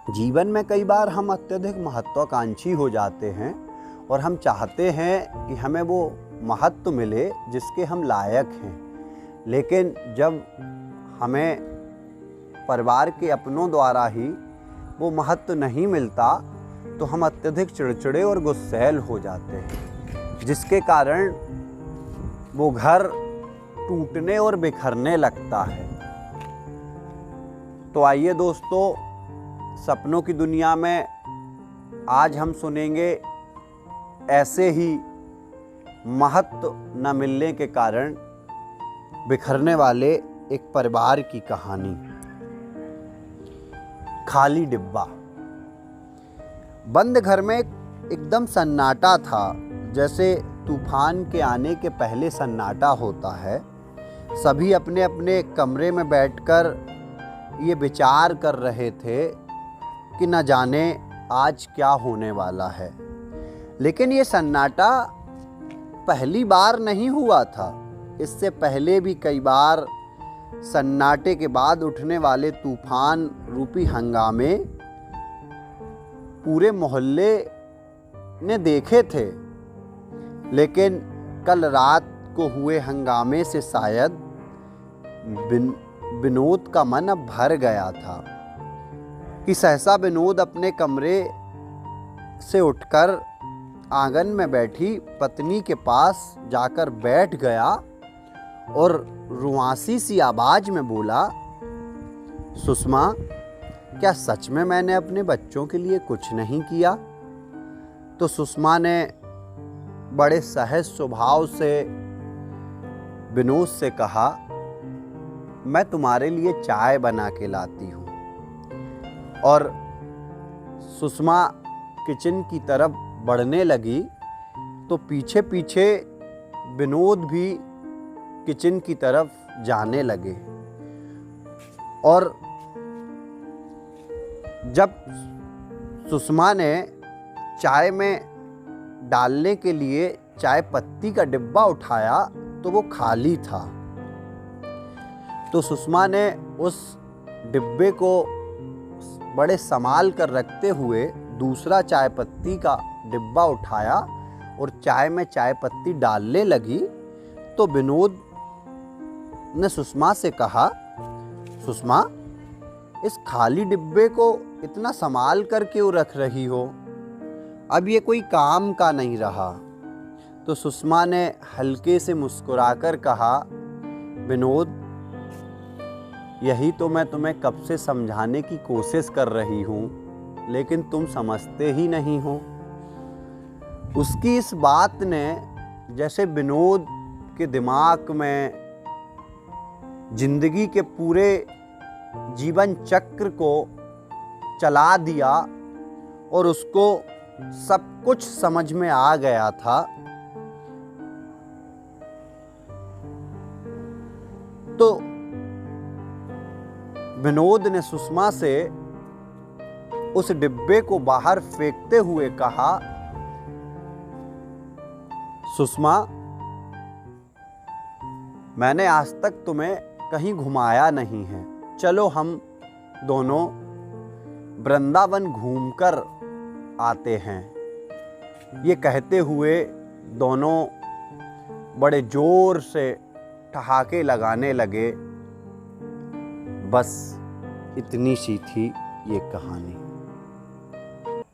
जीवन में कई बार हम अत्यधिक महत्वाकांक्षी हो जाते हैं और हम चाहते हैं कि हमें वो महत्व मिले जिसके हम लायक हैं, लेकिन जब हमें परिवार के अपनों द्वारा ही वो महत्व नहीं मिलता तो हम अत्यधिक चिड़चिड़े और गुस्सैल हो जाते हैं, जिसके कारण वो घर टूटने और बिखरने लगता है। तो आइए दोस्तों, सपनों की दुनिया में आज हम सुनेंगे ऐसे ही महत्व न मिलने के कारण बिखरने वाले एक परिवार की कहानी। खाली डिब्बा। बंद घर में एकदम सन्नाटा था, जैसे तूफान के आने के पहले सन्नाटा होता है। सभी अपने अपने कमरे में बैठकर ये विचार कर रहे थे कि न जाने आज क्या होने वाला है। लेकिन ये सन्नाटा पहली बार नहीं हुआ था। इससे पहले भी कई बार सन्नाटे के बाद उठने वाले तूफान रूपी हंगामे पूरे मोहल्ले ने देखे थे। लेकिन कल रात को हुए हंगामे से शायद विनोद का मन अब भर गया था कि सहसा विनोद अपने कमरे से उठकर आंगन में बैठी पत्नी के पास जाकर बैठ गया और रुआसी सी आवाज में बोला, सुषमा, क्या सच में मैंने अपने बच्चों के लिए कुछ नहीं किया? तो सुषमा ने बड़े सहज स्वभाव से विनोद से कहा, मैं तुम्हारे लिए चाय बना के लाती हूँ। और सुषमा किचन की तरफ बढ़ने लगी तो पीछे पीछे विनोद भी किचन की तरफ जाने लगे। और जब सुषमा ने चाय में डालने के लिए चाय पत्ती का डिब्बा उठाया तो वो खाली था। तो सुषमा ने उस डिब्बे को बड़े संभाल कर रखते हुए दूसरा चाय पत्ती का डिब्बा उठाया और चाय में चाय पत्ती डालने लगी। तो विनोद ने सुषमा से कहा, सुषमा, इस खाली डिब्बे को इतना संभाल कर क्यों रख रही हो? अब ये कोई काम का नहीं रहा। तो सुषमा ने हल्के से मुस्कुराकर कहा, विनोद, यही तो मैं तुम्हें कब से समझाने की कोशिश कर रही हूँ, लेकिन तुम समझते ही नहीं हो। उसकी इस बात ने जैसे विनोद के दिमाग में जिंदगी के पूरे जीवन चक्र को चला दिया और उसको सब कुछ समझ में आ गया था। तो विनोद ने सुषमा से उस डिब्बे को बाहर फेंकते हुए कहा, सुषमा, मैंने आज तक तुम्हें कहीं घुमाया नहीं है। चलो हम दोनों वृंदावन घूमकर आते हैं। ये कहते हुए दोनों बड़े जोर से ठहाके लगाने लगे। बस इतनी सी थी ये कहानी।